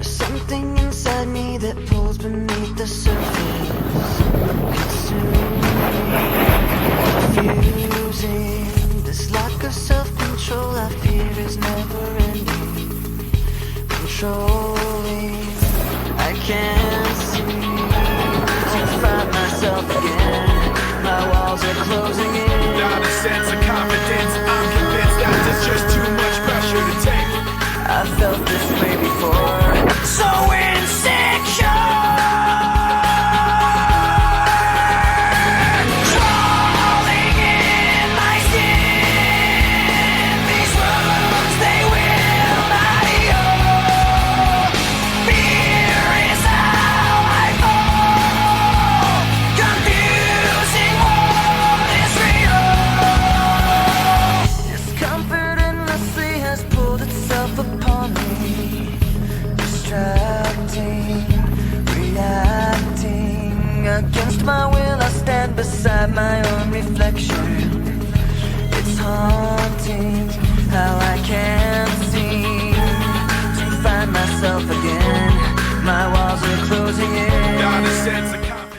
Something inside me that pulls beneath the surface, consuming, confusing. This lack of self-control I fear is never ending, controlling. I can't seem to find myself again. My walls are closing in. Not a sense of confidence. I'm convinced that there's just too much pressure to take. I felt this way before. So insecure, crawling in my skin. These wounds, they will not heal. Fear is how I fall, confusing what is real. Discomfort endlessly has pulled itself upon me, distracting, reacting. Against my will I stand beside my own reflection. It's haunting how I can't seem to find myself again. My walls are closing in. Not a sense of